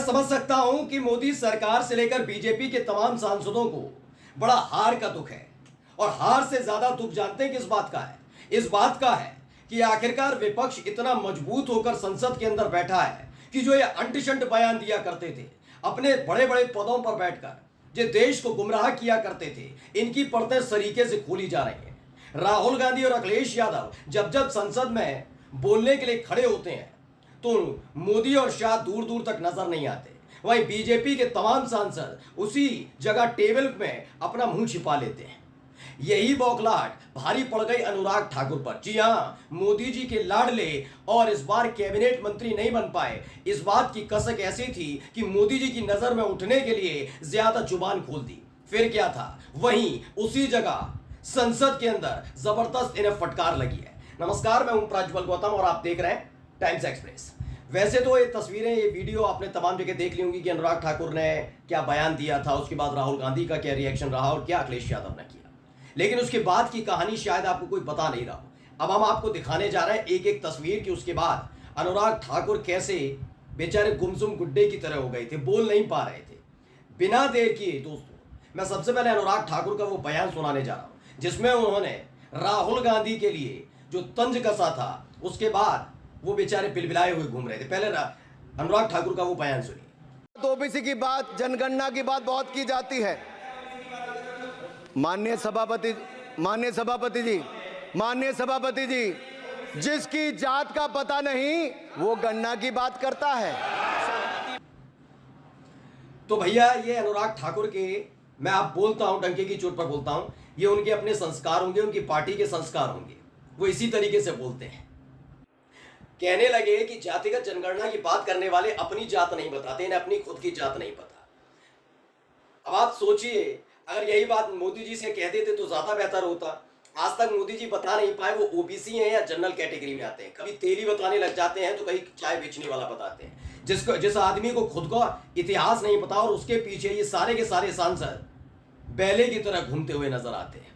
समझ सकता हूं कि मोदी सरकार से लेकर बीजेपी के तमाम सांसदों को बड़ा हार का दुख है। और हार से ज्यादा दुख जानते हैं किस बात का है? इस बात का है कि आखिरकार विपक्ष इतना मजबूत होकर संसद के अंदर बैठा है कि जो ये अंट-शंट बयान दिया करते थे, अपने बड़े बड़े पदों पर बैठकर जो देश को गुमराह किया करते थे, इनकी पर्दे सरीके से खोली जा रही हैं। राहुल गांधी और अखिलेश यादव जब जब संसद में बोलने के लिए खड़े होते हैं तो मोदी और शाह दूर दूर तक नजर नहीं आते। वहीं बीजेपी के तमाम सांसद उसी जगह टेबल में अपना मुंह छिपा लेते हैं। यही बौखलाहट भारी पड़ गई अनुराग ठाकुर पर। जी हां, मोदी जी के लाडले और इस बार कैबिनेट मंत्री नहीं बन पाए। इस बात की कसक ऐसी थी कि मोदी जी की नजर में उठने के लिए ज्यादा जुबान खोल दी। फिर क्या था, वहीं उसी जगह संसद के अंदर जबरदस्त इन्हें फटकार लगी है। नमस्कार, मैं हूं प्रज्वल गौतम और आप देख रहे हैं टाइम्स एक्सप्रेस। वैसे तो ये तस्वीरें, ये वीडियो आपने तमाम जगह देख ली होंगी कि अनुराग ठाकुर ने क्या बयान दिया था, उसके बाद राहुल गांधी का क्या रिएक्शन रहा और क्या अखिलेश यादव ने किया। लेकिन उसके बाद की कहानी शायद आपको कोई पता नहीं रहा। अब हम आपको दिखाने जा रहे हैं एक एक तस्वीर की। उसके बाद अनुराग ठाकुर कैसे बेचारे गुमसुम गुड्डे की तरह हो गए थे, बोल नहीं पा रहे थे। बिना देर किए दोस्तों, मैं सबसे पहले अनुराग ठाकुर का वो बयान सुनाने जा रहा हूं जिसमें उन्होंने राहुल गांधी के लिए जो तंज कसा था, उसके बाद वो बेचारे बिलबिलाए हुए घूम रहे थे। पहले अनुराग ठाकुर का वो बयान सुनिए। ओबीसी की बात, जनगणना की बात बहुत की जाती है। माननीय सभापति जी, जिसकी जात का पता नहीं वो गणना की बात करता है। तो भैया, ये अनुराग ठाकुर के, मैं आप बोलता हूं डंके की चोट पर बोलता हूं, ये उनके अपने संस्कार होंगे, उनकी पार्टी के संस्कार होंगे। वो इसी तरीके से बोलते हैं। कहने लगे कि जातिगत जनगणना की बात करने वाले अपनी जात नहीं बताते, इन्हें अपनी खुद की जात नहीं पता। अब आप सोचिए, अगर यही बात मोदी जी से कह देते तो ज्यादा बेहतर होता। आज तक मोदी जी बता नहीं पाए वो ओबीसी हैं या जनरल कैटेगरी में आते हैं। कभी तेली बताने लग जाते हैं तो कहीं चाय बेचने वाला बताते हैं। जिस आदमी को खुद का इतिहास नहीं पता और उसके पीछे ये सारे के सारे सांसद बैले की तरह घूमते हुए नजर आते हैं।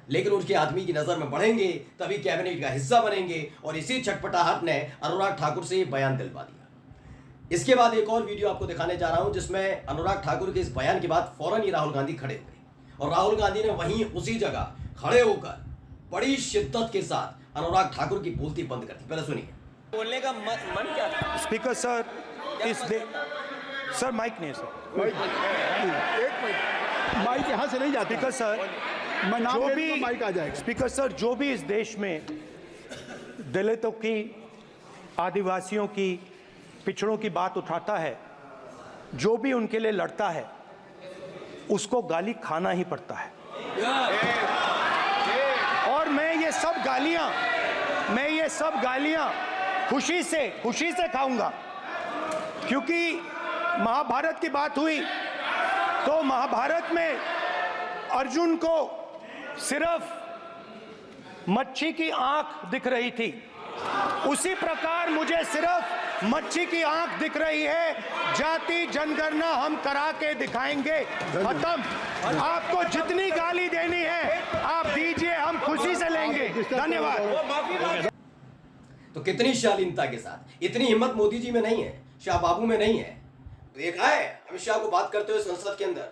लेकिन उनके आदमी की नजर में बढ़ेंगे तभी कैबिनेट का हिस्सा बनेंगे। और इसी छटपटाहट ने अनुराग ठाकुर से ये बयान दिलवा दिया। इसके बाद एक और वीडियो आपको दिखाने जा रहा हूं जिसमें अनुराग ठाकुर के इस बयान के बाद फौरन ही राहुल गांधी खड़े हुए और राहुल गांधी ने वहीं उसी जगह खड़े होकर बड़ी शिद्दत के साथ अनुराग ठाकुर की बोलती बंद कर दी। पहले सुनिए। बोलने का मन क्या था? स्पीकर सर, सर माइक नहीं सर, एक मिनट, माइक यहाँ से नहीं जाती। स्पीकर सर, मैं नाम जो ले भी लूँगा, माइक आ जाएगा। स्पीकर सर, जो भी इस देश में दलितों की, आदिवासियों की, पिछड़ों की बात उठाता है, जो भी उनके लिए लड़ता है, उसको गाली खाना ही पड़ता है। और मैं ये सब गालियां खुशी से खाऊंगा। क्योंकि महाभारत की बात हुई तो महाभारत में अर्जुन को सिर्फ मच्छी की आंख दिख रही थी, उसी प्रकार मुझे सिर्फ मच्छी की आंख दिख रही है। जाति जनगणना हम करा के दिखाएंगे। खत्म। आपको जितनी गाली देनी है आप दीजिए, हम खुशी से लेंगे। धन्यवाद। तो कितनी शालीनता के साथ, इतनी हिम्मत मोदी जी में नहीं है, शाह बाबू में नहीं है। देखा है अमित शाह को बात करते हुए संसद के अंदर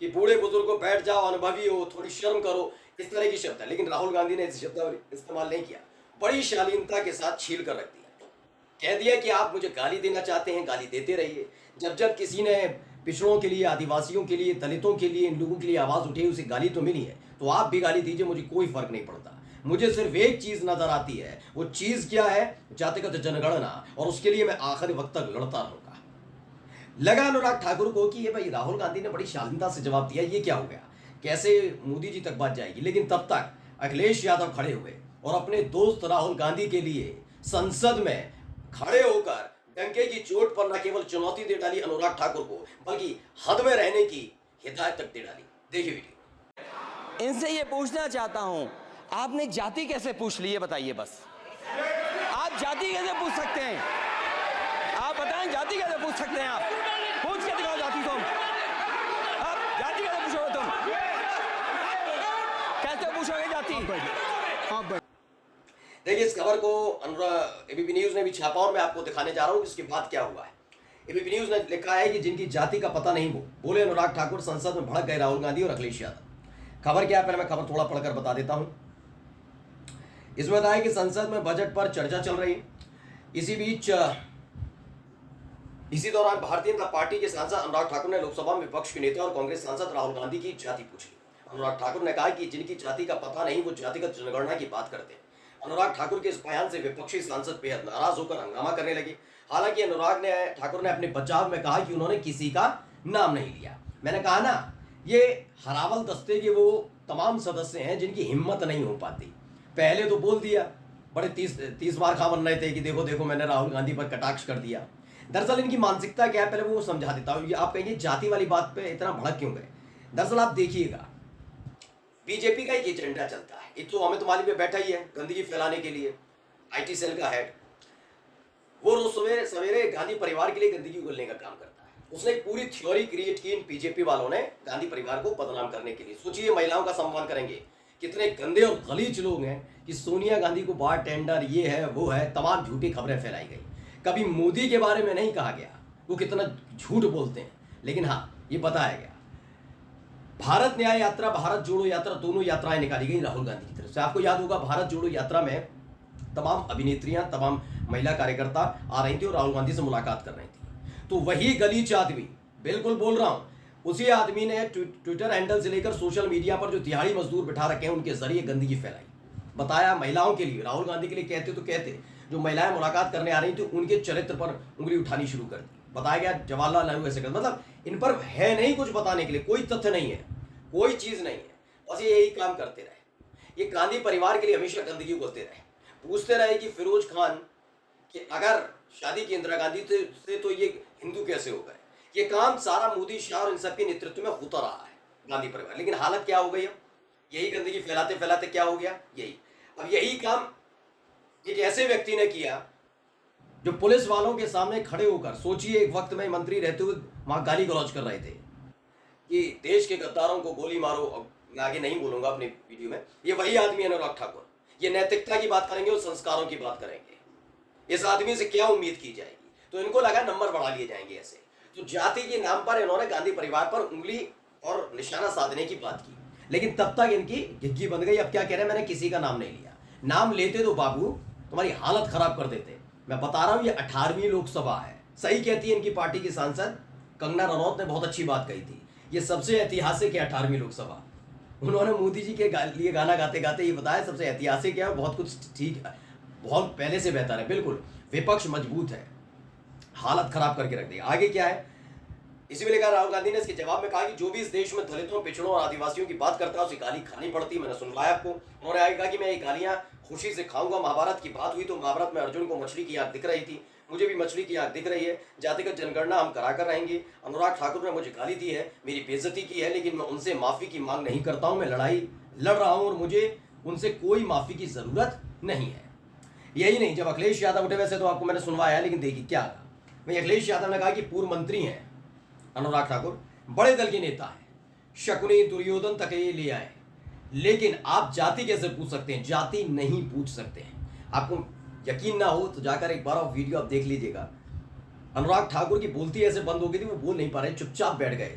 कि बूढ़े बुजुर्गों बैठ जाओ, अनुभवी हो, थोड़ी शर्म करो, इस तरह की शब्द है। लेकिन राहुल गांधी ने इस शब्द इस्तेमाल नहीं किया, बड़ी शालीनता के साथ छील कर रख दिया। कह दिया कि आप मुझे गाली देना चाहते हैं, गाली देते रहिए। जब जब किसी ने पिछड़ों के लिए, आदिवासियों के लिए, दलितों के लिए, इन लोगों के लिए आवाज उठी, उसे गाली तो मिली है, तो आप भी गाली दीजिए, मुझे कोई फर्क नहीं पड़ता। मुझे सिर्फ एक चीज नजर आती है, वो चीज क्या है? जातिगत जनगणना, और उसके लिए मैं आखिरी वक्त तक लड़ता रहूंगा। लगा अनुराग ठाकुर को कि ये भाई राहुल गांधी ने बड़ी शालीनता से जवाब दिया, ये क्या हो गया, कैसे मोदी जी तक बात जाएगी। लेकिन तब तक अखिलेश यादव खड़े हुए और अपने दोस्त राहुल गांधी के लिए संसद में खड़े होकर डंके की चोट पर न केवल चुनौती दे डाली अनुराग ठाकुर को, बल्कि हद में रहने की हिदायत तक दे डाली। देखिए वीडियो। इनसे ये पूछना चाहता हूं, आपने जाति कैसे पूछ ली, ये बताइए बस। आप जाति कैसे पूछ सकते हैं? आप बताएं, जाति कैसे पूछ सकते हैं? आप पूछ के दिखाओ जाति तुम। आप जाति कैसे पूछोगे तुम? कैसे पूछोगे जाति? देखिए, इस खबर को एबीपी न्यूज ने भी छापा और मैं आपको दिखाने जा रहा हूं कि इसके बाद क्या हुआ है। एबीपी न्यूज ने लिखा है कि जिनकी जाति का पता नहीं वो बोले अनुराग ठाकुर, संसद में भड़क गए राहुल गांधी और अखिलेश यादव। खबर क्या है, पहले मैं खबर थोड़ा पढ़कर बता देता हूं। इसमें बताया कि संसद में बजट पर चर्चा चल रही। इसी दौरान भारतीय जनता पार्टी के सांसद अनुराग ठाकुर ने लोकसभा में विपक्ष के नेता और कांग्रेस सांसद राहुल गांधी की जाति पूछी। अनुराग ठाकुर ने कहा कि जिनकी जाति का पता नहीं वो जातिगत जनगणना की बात करते हैं। अनुराग ठाकुर के इस बयान से विपक्षी सांसद बेहद नाराज होकर हंगामा करने लगे। हालांकि अनुराग ठाकुर ने अपने बचाव में कहा कि उन्होंने किसी का नाम नहीं लिया। मैंने कहा ना, ये हरावल दस्ते के वो तमाम सदस्य हैं जिनकी हिम्मत नहीं हो पाती। पहले तो बोल दिया, बड़े 30 बार खा बन रहे थे कि देखो देखो मैंने राहुल गांधी पर कटाक्ष कर दिया। दरअसल इनकी मानसिकता क्या है, पहले वो समझा देता हूँ। आप कहेंगे जाति वाली बात पे इतना भड़क क्यों गए? दरअसल आप देखिएगा, बीजेपी का एक एजेंडा चलता है। एक तो अमित माली पे बैठा ही है गंदगी फैलाने के लिए, IT सेल का हेड। वो रोज सवेरे सवेरे गांधी परिवार के लिए गंदगी उगलने का काम करता है। उसने एक पूरी थ्योरी क्रिएट की इन बीजेपी वालों ने गांधी परिवार को बदनाम करने के लिए। सोचिए, महिलाओं का सम्मान करेंगे, कितने गंदे और गलीज लोग हैं कि सोनिया गांधी को बार टेंडर, ये है वो है, तमाम झूठी खबरें फैलाई गई। कभी मोदी के बारे में नहीं कहा गया, वो कितना झूठ बोलते हैं। लेकिन हाँ, ये बताया गया भारत न्याय यात्रा, भारत जोड़ो यात्रा, दोनों यात्राएं निकाली गई राहुल गांधी की तरफ से। आपको याद होगा, भारत जोड़ो यात्रा में तमाम अभिनेत्रियां, तमाम महिला कार्यकर्ता आ रही थी और राहुल गांधी से मुलाकात कर रही थी। तो वही गलीच आदमी, बिल्कुल बोल रहा हूं, उसी आदमी ने ट्विटर हैंडल से लेकर सोशल मीडिया पर जो दिहाड़ी मजदूर बिठा रखे हैं उनके जरिए गंदगी फैलाई। बताया महिलाओं के लिए, राहुल गांधी के लिए कहते तो कहते, जो महिलाएं मुलाकात करने आ रही थी उनके चरित्र पर उंगली उठानी शुरू कर दी। बताया गया जवाहरलाल नेहरू ऐसे कर, मतलब इन पर है नहीं कुछ बताने के लिए, कोई तथ्य नहीं है, कोई चीज नहीं है, बस ये यही काम करते रहे। ये गांधी परिवार के लिए हमेशा गंदगी उगलते रहे। पूछते रहे कि फिरोज खान कि अगर शादी की इंदिरा गांधी से तो ये हिंदू कैसे हो गए। ये काम सारा मोदी, शाह और इन सबके नेतृत्व में होता रहा है गांधी परिवार। लेकिन हालत क्या हो गई? अब यही गंदगी फैलाते फैलाते क्या हो गया? यही काम एक ऐसे व्यक्ति ने किया जो पुलिस वालों के सामने खड़े होकर, सोचिए, एक वक्त में मंत्री रहते हुए वहां गाली गलौज कर रहे थे कि देश के गद्दारों को गोली मारो। मैं आगे नहीं बोलूंगा अपनी वीडियो में। ये वही आदमी है अनुराग ठाकुर। ये नैतिकता की बात करेंगे और संस्कारों की बात करेंगे। इस आदमी से क्या उम्मीद की जाएगी? तो इनको लगा नंबर बढ़ा लिए जाएंगे ऐसे। तो जाति के नाम पर इन्होंने गांधी परिवार पर उंगली और निशाना साधने की बात की, लेकिन तब तक इनकी घिग्गी बंद गई। अब क्या कह रहे हैं, मैंने किसी का नाम नहीं लिया। नाम लेते तो बाबू तुम्हारी हालत खराब कर देते। मैं बता रहा हूं, ये 18वीं लोकसभा है। सही कहती है इनकी पार्टी की सांसद कंगना रनौत ने, बहुत अच्छी बात कही थी। ये सबसे ऐतिहासिक है 18वीं लोकसभा। उन्होंने मोदी जी के लिए गाना गाते गाते ये बताया सबसे ऐतिहासिक है, बहुत कुछ ठीक है, बहुत पहले से बेहतर है। बिल्कुल विपक्ष मजबूत है, हालत खराब करके रख दी। आगे क्या है, इसी में लेकर राहुल गांधी ने इसके जवाब में कहा कि जो भी इस देश में दलितों, पिछड़ों और आदिवासियों की बात करता है उसे गाली खानी पड़ती। मैंने सुनवाया आपको। उन्होंने आगे कहा कि मैं ये गालियां खुशी से खाऊंगा। महाभारत की बात हुई तो महाभारत में अर्जुन को मछली की आंख दिख रही थी, मुझे भी मछली की आंख दिख रही है। जातिगत जनगणना हम करा कर रहेंगे। अनुराग ठाकुर ने मुझे गाली दी है, मेरी बेइज्जती की है, लेकिन मैं उनसे माफी की मांग नहीं करता हूं। मैं लड़ाई लड़ रहा हूं और मुझे उनसे कोई माफी की जरूरत नहीं है। यही नहीं, जब अखिलेश यादव उठे, वैसे तो आपको मैंने सुनवाया, लेकिन देखिए क्या भाई अखिलेश यादव ने कहा कि पूर्व मंत्री हैं अनुराग ठाकुर, बड़े दल के नेता हैं, शकुनी दुर्योधन तक ये ले आए, लेकिन आप जाति कैसे पूछ सकते हैं? जाति नहीं पूछ सकते हैं। आपको यकीन ना हो तो जाकर एक बार वीडियो आप देख लीजिएगा। अनुराग ठाकुर की बोलती ऐसे बंद हो गई थी, वो बोल नहीं पा रहे, चुपचाप बैठ गए।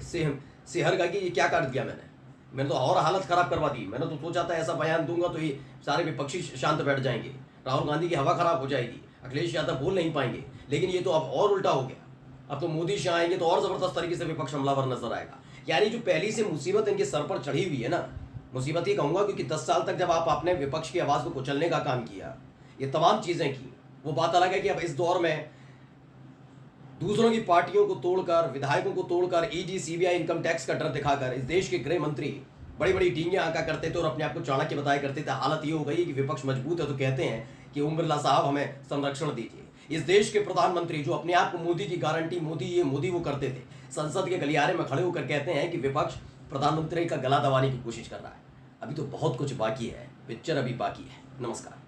सेहर का कि ये क्या काट दिया मैंने तो और हालत खराब करवा दी। मैंने तो सोचा था ऐसा बयान दूंगा तो ये सारे विपक्षी शांत बैठ जाएंगे, राहुल गांधी की हवा खराब हो जाएगी, अखिलेश यादव बोल नहीं पाएंगे। लेकिन ये तो अब और उल्टा हो गया। अब तो मोदी शाह आएंगे तो और जबरदस्त तरीके से विपक्ष हमलावर नजर आएगा। यानी जो पहली से मुसीबत इनके सर पर चढ़ी हुई है ना, मुसीबत ही कहूंगा, क्योंकि 10 साल तक जब आप अपने विपक्ष की आवाज को कुचलने का काम किया, ये तमाम चीजें की, वो बात अलग है कि अब इस दौर में दूसरों की पार्टियों को तोड़कर, विधायकों को तोड़कर, ईडी, सीबीआई, इनकम टैक्स का डर दिखाकर इस देश के गृह मंत्री बड़ी बड़ी डींगे आंका करते थे और अपने आप को चाणक्य बताया करते थे। हालत ये हो गई कि विपक्ष मजबूत है तो कहते हैं कि ओम बिरला साहब हमें संरक्षण दीजिए। इस देश के प्रधानमंत्री जो अपने आप को मोदी की गारंटी, मोदी ये मोदी वो करते थे, संसद के गलियारे में खड़े होकर कहते हैं कि विपक्ष प्रधानमंत्री का गला दबाने की कोशिश कर रहा है। अभी तो बहुत कुछ बाकी है, पिक्चर अभी बाकी है। नमस्कार।